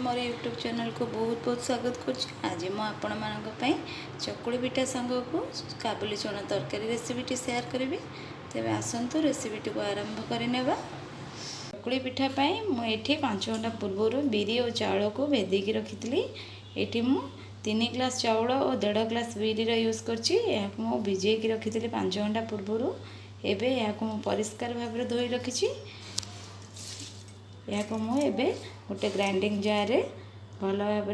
मोर YouTube channel को बहुत बहुत स्वागत आज मुझे चकुली पिठा सांग को काबुली चना तरकारी रेसिपी शेयर करी। तेज आसतु रेसिपी को आरंभ करने। चकुली पिठा मुझे 5 घंटा पूर्व बिरी और चाउल को भेदेकी रखी। ये मु 3 ग्लास चाउल और 1.5 ग्लास बिरी यूज कर भिजेकी रखी 5 घंटा पूर्व। एबे या परिष्कार भाव धोई रखी। या मुझे गोटे ग्राइंडिंग जार रे भल भाव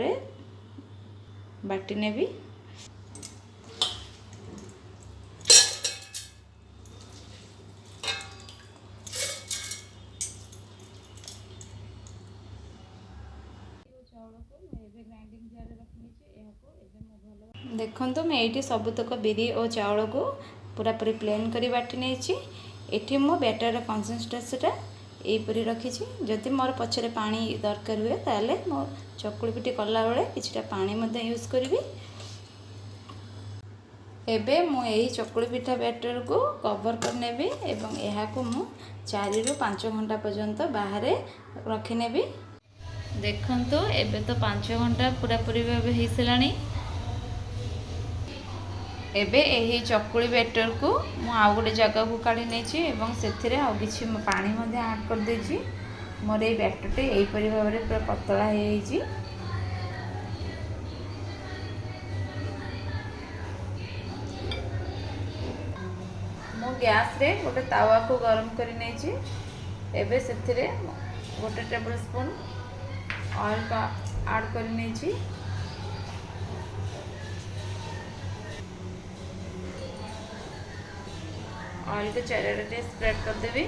बाटी नेबी। देखो मैं ये सबुतक बिरी और चाउल को पूरा पूरी प्लेन करी बाटी नहीं। ये मो बैटर कंसिस्टेंसी यहीपरी रखी। जदि मोर पछरे पानी दरकार हुए ताले मो चकुली पिठी कला बेले किछटा पानी मध्य यूज करी। एबे मु यही चकुली पिठा बैटर को कवर करने एवं यह को मु 4 ରୁ 5 घंटा पर्यंत बाहर रखी नेबी। देखंतु एबे तो 5 घंटा पूरा पूरी भाव हो सलानी। एबे यही चकुली बैटर को मु आउ गोटे जगह को काढ़ी नेछि एवं सेथिरे आउ किछि पानी मध्ये ऐड कर देछि। मोर ए बैटरटे एही परि भाव रे पूरा पतला हे छि। मु गैस रे गोटे तावा को गरम करि नेछि। एबे सेथिरे गोटे टेबल स्पून ऑयल का ऐड कर नेछि। ऑयल को चारिआडे स्प्रेड कर देबी।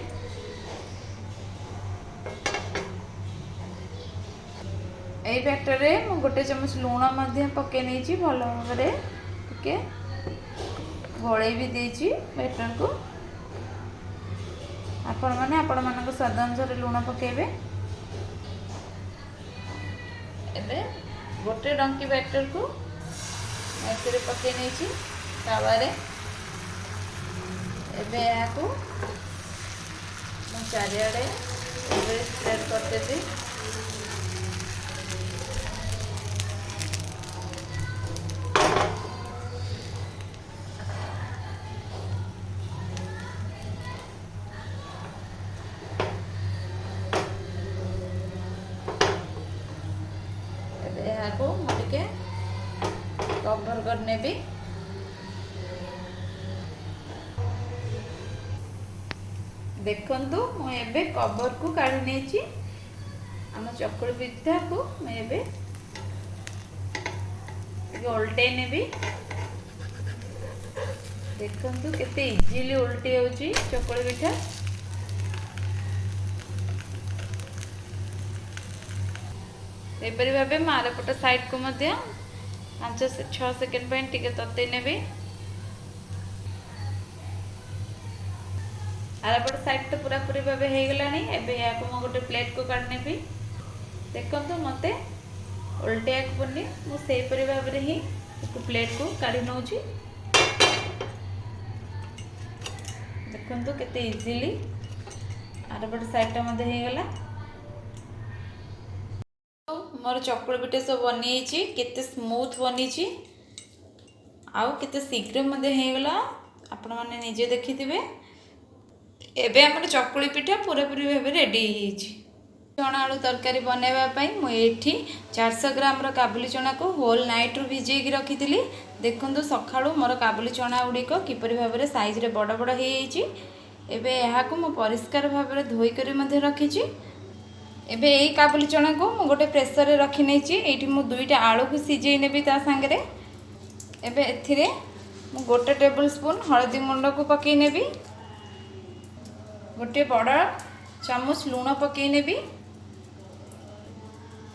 एई बैटर रे मु गोटे चम्मच लूण मध्य पके नेछि। भल भाव रे टिके घोड़े भी देछि बैटर को। आपण माने स्वाद अनुसार लूण पकेबे। एबे गोटे डंकी बैटर को एथिरे पके नेछि तावा रे। एबे या को चारिआडे स्प्रेड कर देबी। एबे या को मुटिके कवर कर नेबी। देखंतु मुझे कवर को काढ़ी नहीं। आम चकुली पिठा को मुझे उल्टे नेबी। देखंतु केते इजीली उल्टी होची चकुली पिठा। एपरी भाबे मारपट साइड को मध्य 5 से 6 सेकंड पे टिके तते नेबी। आरपट साइड तो पूरा पूरी भाव हो गलानी। एबे या को मो गोटे प्लेट को काढने भी। देखंतु मते उल्टे पड़नी मु सेही परि भाव रे ही एक प्लेट को काढी नउची। देखंतु केते इजीली आरपट साइड टा मते हो गला। मोर चकुली पिठा सब बनी छि। केते स्मूथ बनी छि आउ केते शीघ्र मते हो गला। आपण माने निजे देखिथिबे। एबे हमर चकुली पिठा पूरा पूरी भाव रेडी होईछि। चना आलू तरकारी बनैबा मुझे 400 ग्राम काबुली चना को होल नाइट रू भिजेकी रखी। देखंतु सखाळू मोर काबुली चना गुड़िक किपरि भाव रे साइज रे बड़ बड़ होईछि। एबे यहा को मु परिष्कार भाव रे धोई करी मध्ये रखिछि। एबे एई काबुली चना को मु गोटे प्रेशर रे रखी नेछि। एठी मु 2टा आलू को सिजेई नेबी ता संगे रे। एबे एथिरे मु गोटे टेबल स्पून हळदी गुंड को पकई नेबी। गोटे बड़ चामच लूण पकई नेबी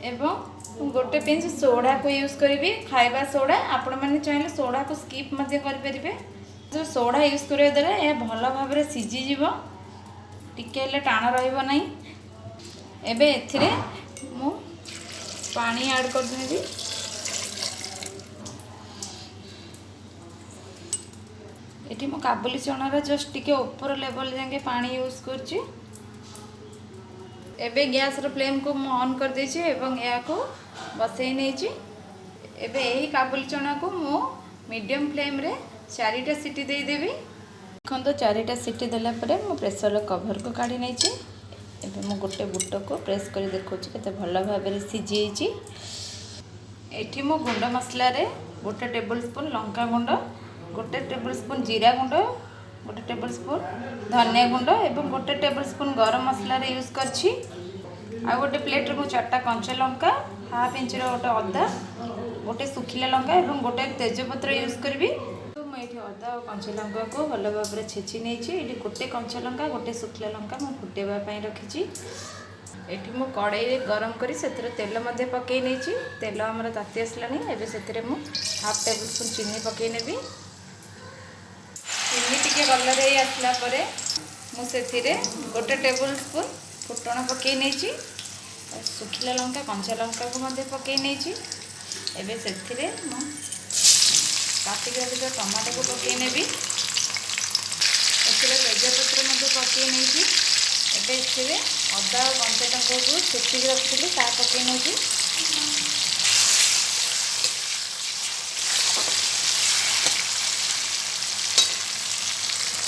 एवं गोटे पिंच सोडा को यूज करी। खाइबा सोडा आपण माने चाहिले सोडा को स्किप मध्य करि परिबे। जो सोडा यूज करे द्वारा यह भल भाव रे सिझी जीवो। टिके ले टाण रहइबो नाही। एबे एथिरे मु पानी ऐड कर देबी। एठी मो काबुली चना रे जस्ट टिके ऊपर लेवल जाके पानी यूज करछि। एबे गैस रो फ्लेम को मु ऑन कर देछि एवं या को बसई नेछि। एबे एही काबुली चना को मु मीडियम फ्लेम रे 4टा सीटी दे देबी। देखो तो 4टा सीटी देला परे मु प्रेशर कवर को काढी नेछि। एबे मु गोटे बुट को प्रेस कर देखौछि केते भल भाबे रे सिझी छि। एठी मु गुंड मसला रे गोटे टेबल स्पून लंका गुंड, गोटे टेबल स्पून जीरा गुंड, गोटे टेबल स्पून धनिया गुंड एवं गोटे टेबल स्पून गरम मसला रे यूज करछि। आ गोटे प्लेट रे मु 4टा कंचा लंका, हाफ इंच रो गोटे अदा, गोटे सुखिला लंका एवं गोटे तेजपत्र यूज करबी। तो मैं ये अदा और कंचा लंका को भल भाव में छेची नहीं। ये गोटे कंचा लंका गोटे सुखिला लंका मुझे फुटेवाई रखी। एठी मु कड़ाई रे गरम करी सेतिर तेल मध्य पकई नहीं। तेल आमर ताती आसलानी। एबे सेतिर मु हाफ टेबल स्पून चीनी पकई नेबी। चीनी टिके कलर हे आसला परे मु सेथिरे गोटे टेबल स्पून फुटण पकई नहीं। सुखिला लंका कंचा लंका को मध्य पकई नहीं। एबे सेथिरे मु काटिक रखिଥିବା टमाटो को पकई नेबी। एथिरे तेजपत्र मध्य पकई नहीं। एबे एथिरे अदा और कंचा लंका को छेचिक रखिଥିଲି ता पकई नेबी।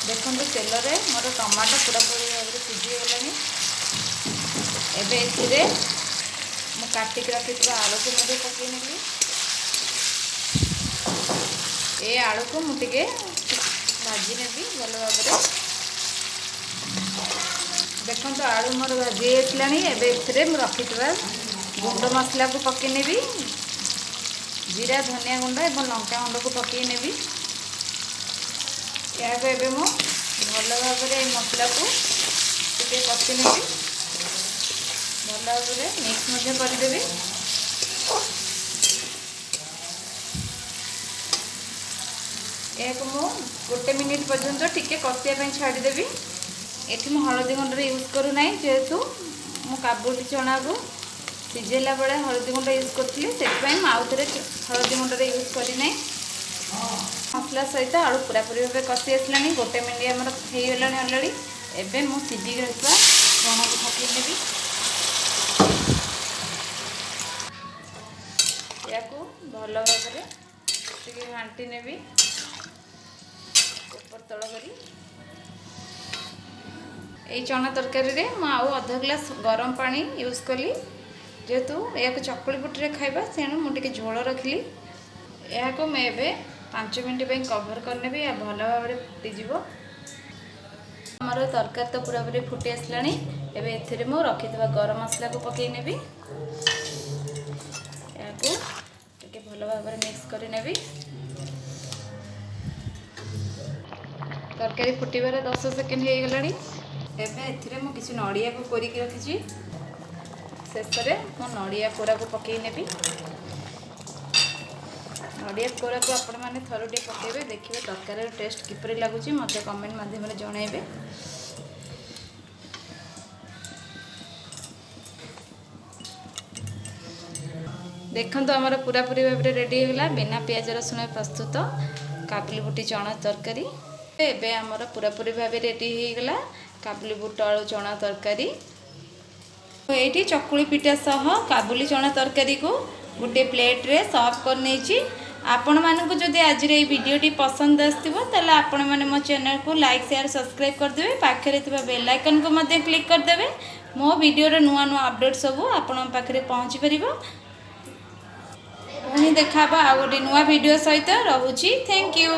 देखो तेल रे मोर टमाटो पूरा पूरी भाव में सिझी गलानी। एबे एथिरे मु काटिक रखिଥିବା आलू को मध्य पकई नेबी। ए आलू को मु टिके भाजी नेबी भल भाव में। देखो तो आलू मोर भाजी आसलानी। एबे एथिरे मु रखिଥିବା गुंड मसला को पकई नेबी। जीरा धनिया गुंड एवं लंका गुंड को पकई नेबी। या को एबे मु भल भाव में मसला को टिके कषि नेबी। भल भाव में मिक्स मध्य करदेबी। एक मु गोटे मिनिट पर्यंत टिके कषिया छाड़देवी। एठी मु हलदी गुंड यूज करू ना जेहेतु मु काबुली चना को सिझेला बेले हलदी गुंड यूज करी से आउ थे हलदी गुंड यूज करना। मसला सहित आलू पूरा पूरी भाव कषि आसलानी। गोटे मिनिट आमर होगला अलरेडी। एबे मु सिझी रहा चना को पकई नेबी। या को भल भाव में घाटी नेबी ऊपर तल करी। यही चना तरकारी रे मु आउ अधा ग्लास गरम पानी यूज कली जेहेतु या चकुली पुटी खाइबा तेणु मुझे झोल रखिली। या को मैं एबे 5 मिनट पे कवर करनेबी। या भल भाव में फुटीज। आमर तरकारी तो पूरा पूरी फुटी आसलानी। एबे एथिरे मु रखिଥିବା गरम मसला को पकई नेबी। या को टिके भल भाव में मिक्स कर नेबी। तरकारी फुटबार 10 सेकेंड हो गलानी। एबे एथिरे मु किसी नड़िया को कोरिक रखी। शेष में मु नड़िया कोरा को पकई नेबी। नड़िया कोरा को आपण मैंने थरुटे पकेबे देखिए तरकारी टेस्ट किपरि लगुच मत कमेंट माध्यम जनइबे। देखो तो आमर पूरा पूरी भाव में रेडी होगा बिना पियाज रसुण प्रस्तुत काबुली बुटी चना तरकारी। एबे आमर पूरा पूरी भाव रेडी होगा काबुली बुट आलू चना तरकारी। ये चकुली पिठा सह काबुली चना तरकारी को गोटे प्लेट रे सर्व कर नहीं। आपण मानक जदि आज ये वीडियोटी पसंद आसथिबो ताले आपण माने मो चैनल को लाइक शेयर सब्सक्राइब कर देबे। पाखरे थिबा बेल आइकन को मध्य क्लिक कर देबे। मो वीडियो रे नुआ नुआ अपडेट सब आपण पाखरे पहुंची परिबो। पुणी देखाबा आ गोटे नुआ वीडियो सहित रहुची। Thank you.